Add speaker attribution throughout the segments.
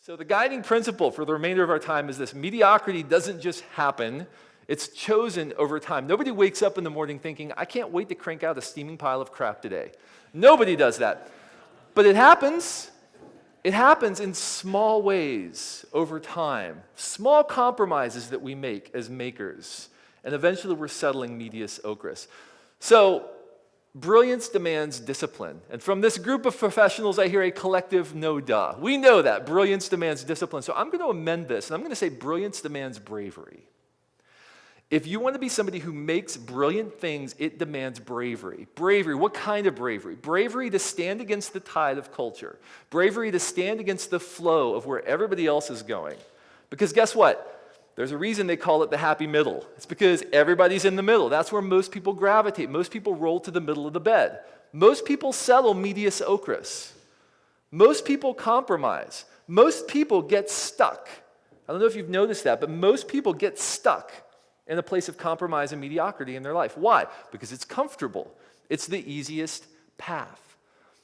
Speaker 1: So the guiding principle for the remainder of our time is this: mediocrity doesn't just happen, it's chosen over time. Nobody wakes up in the morning thinking, I can't wait to crank out a steaming pile of crap today. Nobody does that. But it happens. It happens in small ways over time, small compromises that we make as makers, and eventually we're settling medius ocris. So brilliance demands discipline. And from this group of professionals, I hear a collective no duh. We know that. Brilliance demands discipline. So I'm going to amend this, and I'm going to say brilliance demands bravery. If you want to be somebody who makes brilliant things, it demands bravery. Bravery, what kind of bravery? Bravery to stand against the tide of culture. Bravery to stand against the flow of where everybody else is going. Because guess what? There's a reason they call it the happy middle. It's because everybody's in the middle. That's where most people gravitate. Most people roll to the middle of the bed. Most people settle medius ocris. Most people compromise. Most people get stuck. I don't know if you've noticed that, but most people get stuck in a place of compromise and mediocrity in their life. Why? Because it's comfortable. It's the easiest path.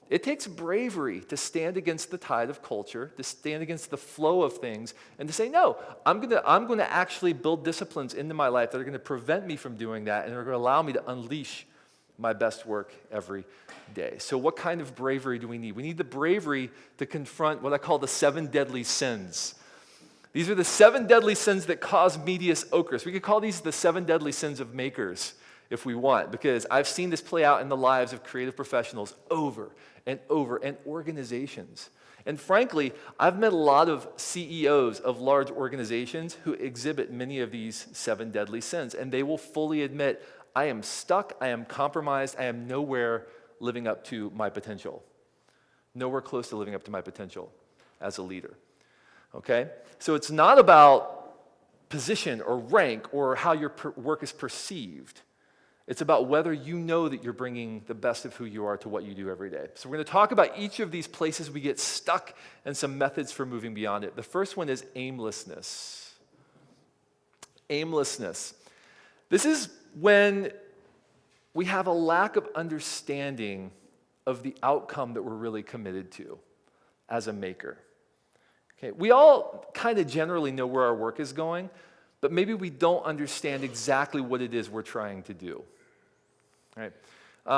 Speaker 1: It takes bravery to stand against the tide of culture, to stand against the flow of things, and to say, no, I'm going to actually build disciplines into my life that are going to prevent me from doing that and are going to allow me to unleash my best work every day. So what kind of bravery do we need? We need the bravery to confront what I call the 7 deadly sins. These are the 7 deadly sins that cause medius ocris. We could call these the 7 deadly sins of makers if we want, because I've seen this play out in the lives of creative professionals over and over, and organizations. And frankly, I've met a lot of CEOs of large organizations who exhibit many of these 7 deadly sins, and they will fully admit, I am stuck, I am compromised, I am nowhere living up to my potential. Nowhere close to living up to my potential as a leader. Okay? So it's not about position or rank or how your work is perceived. It's about whether you know that you're bringing the best of who you are to what you do every day. So we're going to talk about each of these places we get stuck and some methods for moving beyond it. The first one is aimlessness. Aimlessness. This is when we have a lack of understanding of the outcome that we're really committed to as a maker. Okay, we all kind of generally know where our work is going, but maybe we don't understand exactly what it is we're trying to do. Right?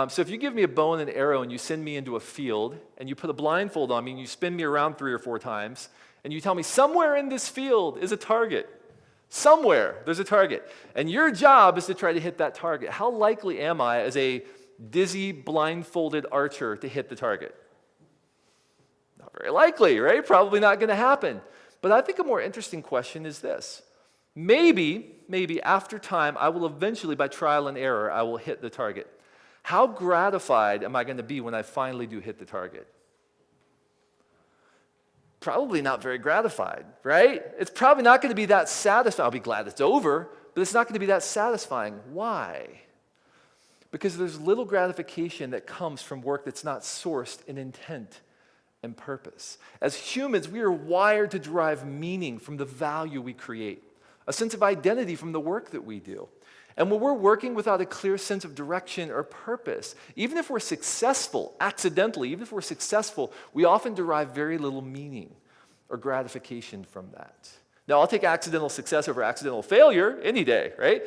Speaker 1: So if you give me a bow and an arrow and you send me into a field and you put a blindfold on me and you spin me around 3 or 4 times and you tell me somewhere in this field is a target. Somewhere there's a target. And your job is to try to hit that target. How likely am I as a dizzy, blindfolded archer to hit the target? Not very likely, right? Probably not going to happen. But I think a more interesting question is this. Maybe after time, I will eventually, by trial and error, I will hit the target. How gratified am I going to be when I finally do hit the target? Probably not very gratified, right? It's probably not going to be that satisfying. I'll be glad it's over, but it's not going to be that satisfying. Why? Because there's little gratification that comes from work that's not sourced in intent and purpose. As humans, we are wired to derive meaning from the value we create, a sense of identity from the work that we do. And when we're working without a clear sense of direction or purpose, even if we're successful, accidentally, even if we're successful, we often derive very little meaning or gratification from that. Now, I'll take accidental success over accidental failure any day, right?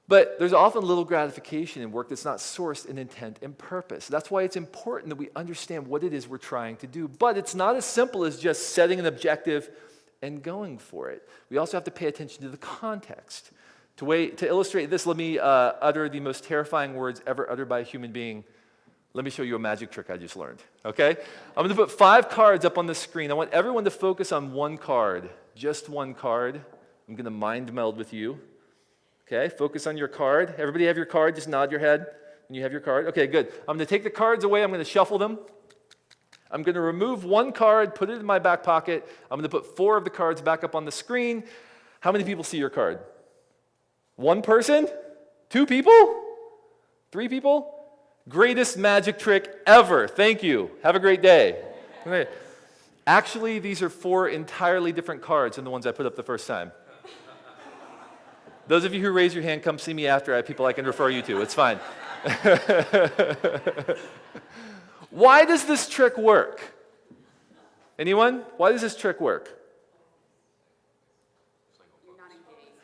Speaker 1: But there's often little gratification in work that's not sourced in intent and purpose. That's why it's important that we understand what it is we're trying to do. But it's not as simple as just setting an objective and going for it. We also have to pay attention to the context. To illustrate this, let me utter the most terrifying words ever uttered by a human being. Let me show you a magic trick I just learned, okay? I'm going to put 5 cards up on the screen. I want everyone to focus on one card, just one card. I'm going to mind meld with you. Okay, focus on your card. Everybody have your card? Just nod your head when you have your card. Okay, good. I'm going to take the cards away. I'm going to shuffle them. I'm going to remove one card, put it in my back pocket. I'm going to put 4 of the cards back up on the screen. How many people see your card? 1 person? 2 people? 3 people? Greatest magic trick ever. Thank you. Have a great day. Okay. Actually, these are 4 entirely different cards than the ones I put up the first time. Those of you who raise your hand, come see me after. I have people I can refer you to. It's fine. Why does this trick work? Anyone? Why does this trick work?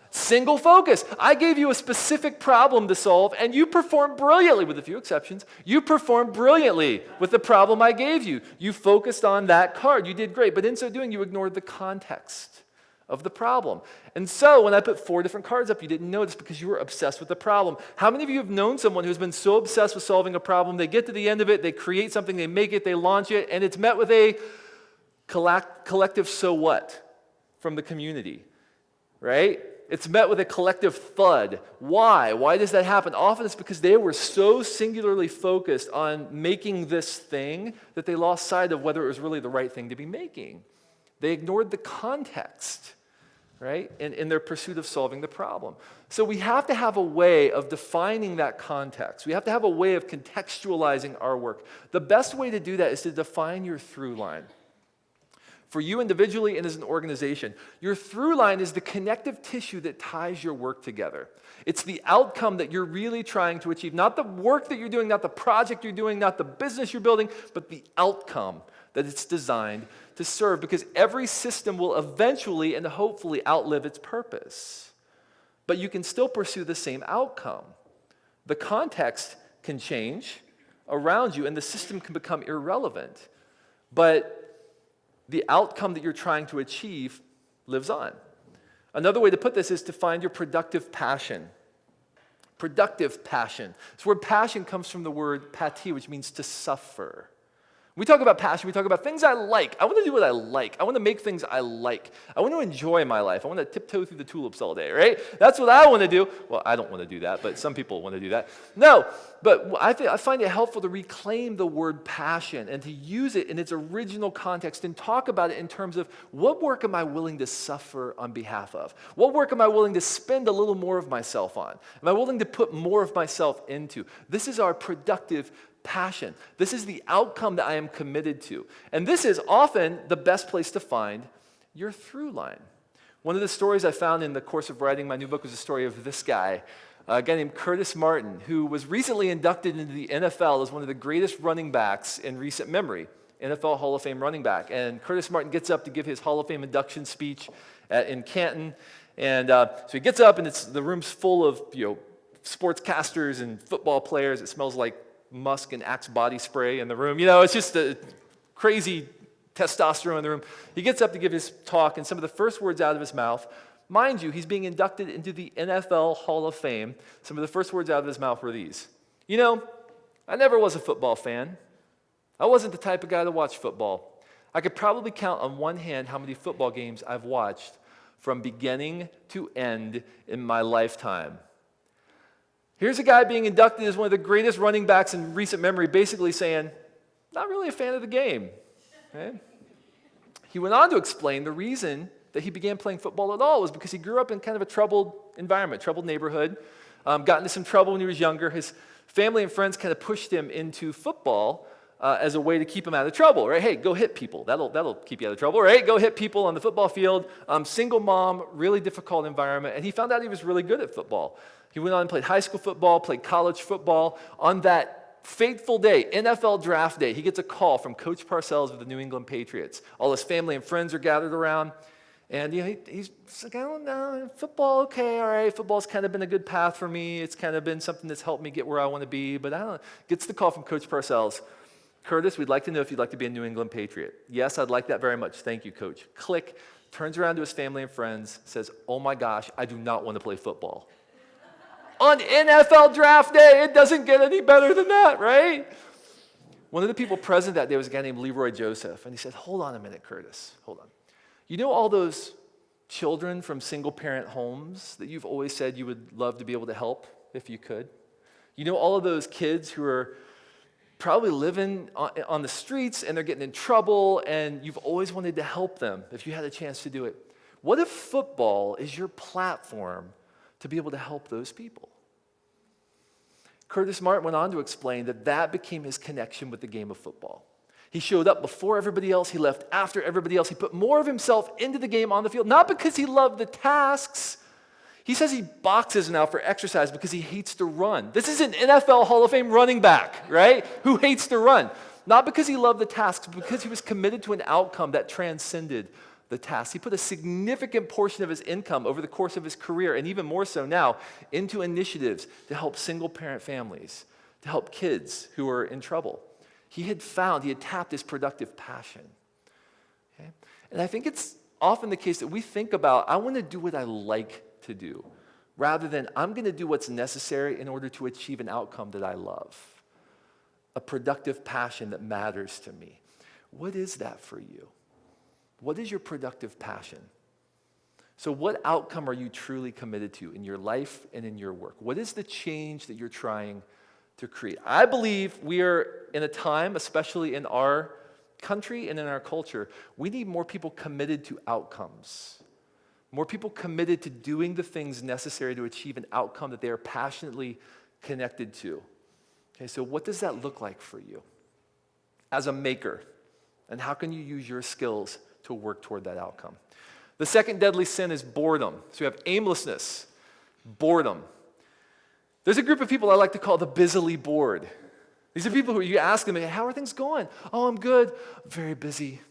Speaker 1: Single focus. I gave you a specific problem to solve, and you performed brilliantly, with a few exceptions. You performed brilliantly with the problem I gave you. You focused on that card. You did great, but in so doing, you ignored the context of the problem. And so when I put 4 different cards up, you didn't notice because you were obsessed with the problem. How many of you have known someone who's been so obsessed with solving a problem, they get to the end of it, they create something, they make it, they launch it, and it's met with a collective so what from the community, right? It's met with a collective thud. Why? Why does that happen? Often it's because they were so singularly focused on making this thing that they lost sight of whether it was really the right thing to be making. They ignored the context, right, in their pursuit of solving the problem. So we have to have a way of defining that context. We have to have a way of contextualizing our work. The best way to do that is to define your through line. For you individually and as an organization, your through line is the connective tissue that ties your work together. It's the outcome that you're really trying to achieve, not the work that you're doing, not the project you're doing, not the business you're building, but the outcome that it's designed to serve, because every system will eventually and hopefully outlive its purpose. But you can still pursue the same outcome. The context can change around you and the system can become irrelevant. But the outcome that you're trying to achieve lives on. Another way to put this is to find your productive passion. Productive passion. This word passion comes from the word pati, which means to suffer. We talk about passion, we talk about things I like. I want to do what I like. I want to make things I like. I want to enjoy my life. I want to tiptoe through the tulips all day, right? That's what I want to do. Well, I don't want to do that, but some people want to do that. No, but I find it helpful to reclaim the word passion and to use it in its original context and talk about it in terms of what work am I willing to suffer on behalf of? What work am I willing to spend a little more of myself on? Am I willing to put more of myself into? This is our productive passion. This is the outcome that I am committed to. And this is often the best place to find your through line. One of the stories I found in the course of writing my new book was a story of this guy, a guy named Curtis Martin, who was recently inducted into the NFL as one of the greatest running backs in recent memory, NFL Hall of Fame running back. And Curtis Martin gets up to give his Hall of Fame induction speech in Canton. And so he gets up, and the room's full of sportscasters and football players. It smells like musk and Axe body spray in the room. It's just a crazy testosterone in the room. He gets up to give his talk, and some of the first words out of his mouth, mind you, he's being inducted into the NFL Hall of Fame. Some of the first words out of his mouth were these. I never was a football fan. I wasn't the type of guy to watch football. I could probably count on one hand how many football games I've watched from beginning to end in my lifetime. Here's a guy being inducted as one of the greatest running backs in recent memory, basically saying, not really a fan of the game. Okay? He went on to explain the reason that he began playing football at all was because he grew up in kind of a troubled environment, troubled neighborhood, got into some trouble when he was younger. His family and friends kind of pushed him into football as a way to keep him out of trouble, right? Hey, go hit people. That'll keep you out of trouble, right? Go hit people on the football field. Single mom, really difficult environment, and he found out he was really good at football. He went on and played high school football, played college football. On that fateful day, NFL draft day, he gets a call from Coach Parcells of the New England Patriots. All his family and friends are gathered around. And he's like, I don't know, football, okay, all right. Football's kind of been a good path for me. It's kind of been something that's helped me get where I want to be. But I don't know. Gets the call from Coach Parcells. Curtis, we'd like to know if you'd like to be a New England Patriot. Yes, I'd like that very much. Thank you, Coach. Click, turns around to his family and friends, says, oh my gosh, I do not want to play football. On NFL draft day, it doesn't get any better than that, right? One of the people present that day was a guy named Leroy Joseph, and he said, hold on a minute, Curtis, hold on. You know all those children from single-parent homes that you've always said you would love to be able to help if you could? You know all of those kids who are probably living on the streets and they're getting in trouble, and you've always wanted to help them if you had a chance to do it? What if football is your platform to be able to help those people? Curtis Martin went on to explain that became his connection with the game of football. He showed up before everybody else. He left after everybody else. He put more of himself into the game on the field, not because he loved the tasks. He says he boxes now for exercise because he hates to run. This is an NFL Hall of Fame running back, right? Who hates to run. Not because he loved the tasks, but because he was committed to an outcome that transcended the task. He put a significant portion of his income over the course of his career, and even more so now, into initiatives to help single-parent families, to help kids who are in trouble. He had tapped his productive passion. Okay? And I think it's often the case that we think about, I want to do what I like to do, rather than I'm going to do what's necessary in order to achieve an outcome that I love, a productive passion that matters to me. What is that for you? What is your productive passion? So what outcome are you truly committed to in your life and in your work? What is the change that you're trying to create? I believe we are in a time, especially in our country and in our culture, we need more people committed to outcomes. More people committed to doing the things necessary to achieve an outcome that they are passionately connected to. Okay, so what does that look like for you as a maker? And how can you use your skills to work toward that outcome? The second deadly sin is boredom. So you have aimlessness, boredom. There's a group of people I like to call the busily bored. These are people who you ask them, how are things going? Oh, I'm good. Very busy,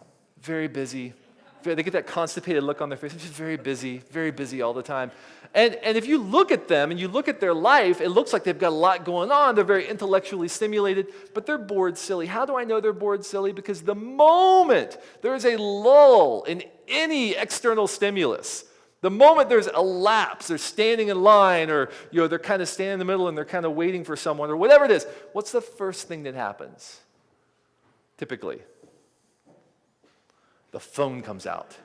Speaker 1: very busy. They get that constipated look on their face. I'm just very busy all the time. And if you look at them and you look at their life, it looks like they've got a lot going on. They're very intellectually stimulated, but they're bored silly. How do I know they're bored silly? Because the moment there is a lull in any external stimulus, the moment there's a lapse, they're standing in line, or they're kind of standing in the middle and they're kind of waiting for someone, or whatever it is, what's the first thing that happens? Typically, the phone comes out.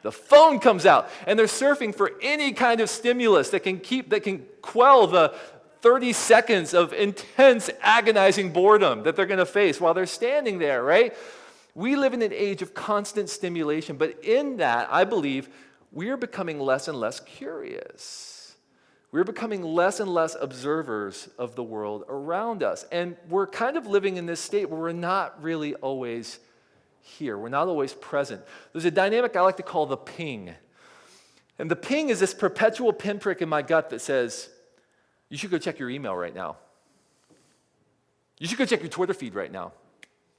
Speaker 1: The phone comes out, and they're surfing for any kind of stimulus that can quell the 30 seconds of intense, agonizing boredom that they're going to face while they're standing there, right? We live in an age of constant stimulation, but in that, I believe, we are becoming less and less curious. We're becoming less and less observers of the world around us, and we're kind of living in this state where we're not really always here. We're not always present. There's a dynamic I like to call the ping. And the ping is this perpetual pinprick in my gut that says, you should go check your email right now. You should go check your Twitter feed right now.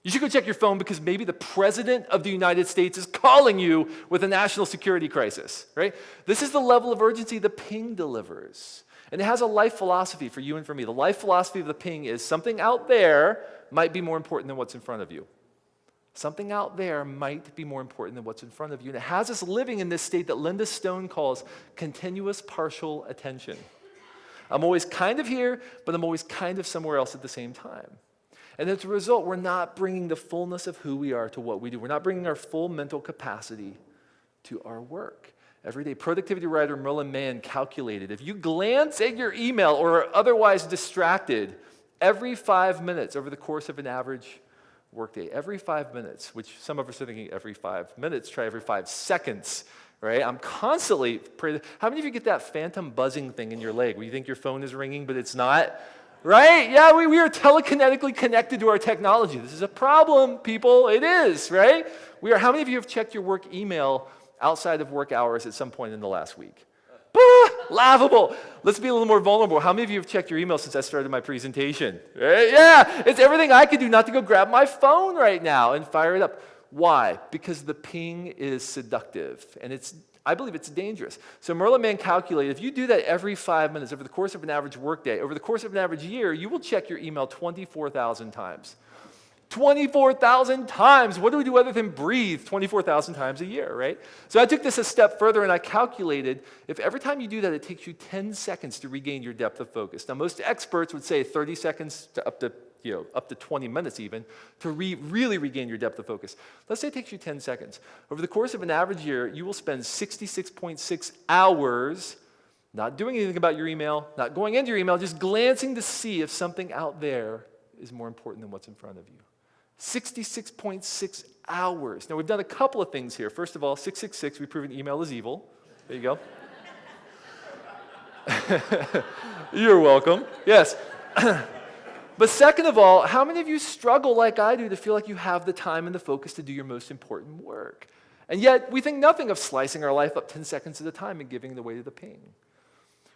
Speaker 1: You should go check your phone because maybe the President of the United States is calling you with a national security crisis, right? This is the level of urgency the ping delivers. And it has a life philosophy for you and for me. The life philosophy of the ping is something out there might be more important than what's in front of you. Something out there might be more important than what's in front of you. And it has us living in this state that Linda Stone calls continuous partial attention. I'm always kind of here, but I'm always kind of somewhere else at the same time. And as a result, we're not bringing the fullness of who we are to what we do. We're not bringing our full mental capacity to our work. Everyday productivity writer Merlin Mann calculated, if you glance at your email or are otherwise distracted every 5 minutes over the course of an average workday, every 5 minutes, which some of us are thinking every 5 minutes, try every 5 seconds, right? I'm constantly, how many of you get that phantom buzzing thing in your leg where you think your phone is ringing, but it's not? Right? Yeah, we are telekinetically connected to our technology. This is a problem, people. It is, right? How many of you have checked your work email outside of work hours at some point in the last week? Laughable. Let's be a little more vulnerable. How many of you have checked your email since I started my presentation? Right? Yeah, it's everything I could do not to go grab my phone right now and fire it up. Why? Because the ping is seductive, and I believe it's dangerous. So Merlin Mann calculated, if you do that every 5 minutes over the course of an average workday, over the course of an average year, you will check your email 24,000 times. 24,000 times. What do we do other than breathe 24,000 times a year, right? So I took this a step further and I calculated if every time you do that, it takes you 10 seconds to regain your depth of focus. Now, most experts would say 30 seconds to up to 20 minutes even to really regain your depth of focus. Let's say it takes you 10 seconds. Over the course of an average year, you will spend 66.6 hours not doing anything about your email, not going into your email, just glancing to see if something out there is more important than what's in front of you. 66.6 hours. Now, we've done a couple of things here. First of all, 666, we've proven email is evil. There you go. You're welcome. Yes. But second of all, how many of you struggle like I do to feel like you have the time and the focus to do your most important work? And yet, we think nothing of slicing our life up 10 seconds at a time and giving it away to the ping.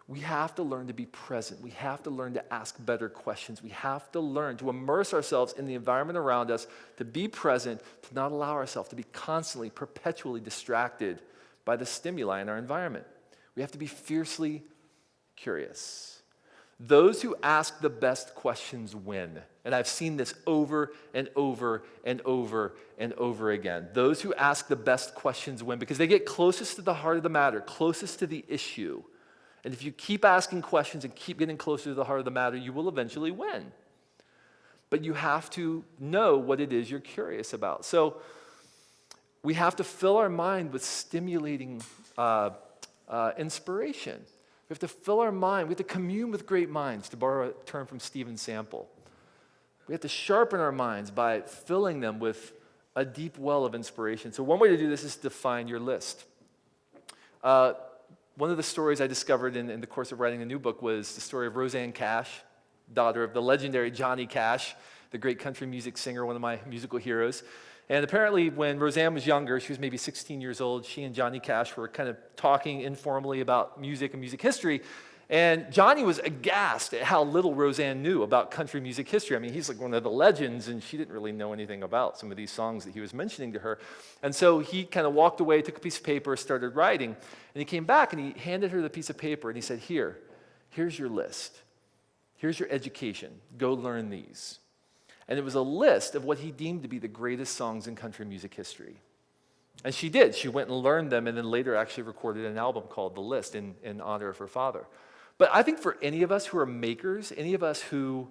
Speaker 1: We have to learn to be present. We have to learn to ask better questions. We have to learn to immerse ourselves in the environment around us, to be present, to not allow ourselves to be constantly, perpetually distracted by the stimuli in our environment. We have to be fiercely curious. Those who ask the best questions win. And I've seen this over and over and over and over again. Those who ask the best questions win because they get closest to the heart of the matter, closest to the issue. And if you keep asking questions and keep getting closer to the heart of the matter, you will eventually win. But you have to know what it is you're curious about. So we have to fill our mind with stimulating inspiration. We have to fill our mind, we have to commune with great minds, to borrow a term from Stephen Sample. We have to sharpen our minds by filling them with a deep well of inspiration. So one way to do this is to define your list. One of the stories I discovered in the course of writing a new book was the story of Rosanne Cash, daughter of the legendary Johnny Cash, the great country music singer, one of my musical heroes. And apparently when Rosanne was younger, she was maybe 16 years old, she and Johnny Cash were kind of talking informally about music and music history. And Johnny was aghast at how little Rosanne knew about country music history. I mean, he's like one of the legends, and she didn't really know anything about some of these songs that he was mentioning to her. And so he kind of walked away, took a piece of paper, started writing. And he came back, and he handed her the piece of paper, and he said, here's your list. Here's your education. Go learn these. And it was a list of what he deemed to be the greatest songs in country music history. And she did. She went and learned them, and then later actually recorded an album called The List in honor of her father. But I think for any of us who are makers, any of us who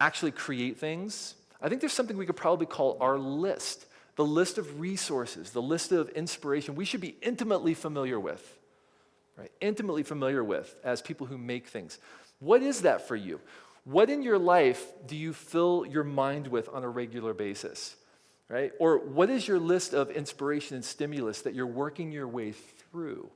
Speaker 1: actually create things, I think there's something we could probably call our list, the list of resources, the list of inspiration we should be intimately familiar with, right? Intimately familiar with as people who make things. What is that for you? What in your life do you fill your mind with on a regular basis, right? Or what is your list of inspiration and stimulus that you're working your way through?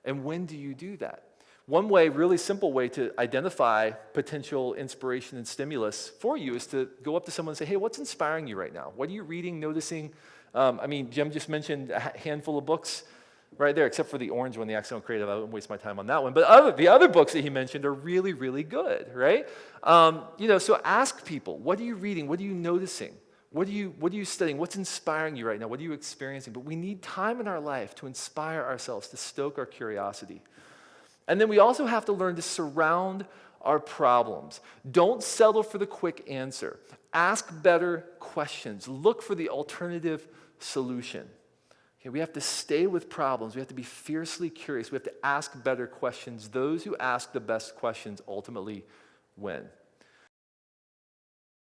Speaker 1: And when do you do that? One way, really simple way to identify potential inspiration and stimulus for you is to go up to someone and say, hey, what's inspiring you right now? What are you reading, noticing? Jim just mentioned a handful of books right there, except for the orange one, The Accidental Creative. I won't waste my time on that one. But the other books that he mentioned are really, really good, right? So ask people, what are you reading? What are you noticing? What are you studying? What's inspiring you right now? What are you experiencing? But we need time in our life to inspire ourselves, to stoke our curiosity. And then we also have to learn to surround our problems. Don't settle for the quick answer. Ask better questions. Look for the alternative solution. Okay, we have to stay with problems. We have to be fiercely curious. We have to ask better questions. Those who ask the best questions ultimately win.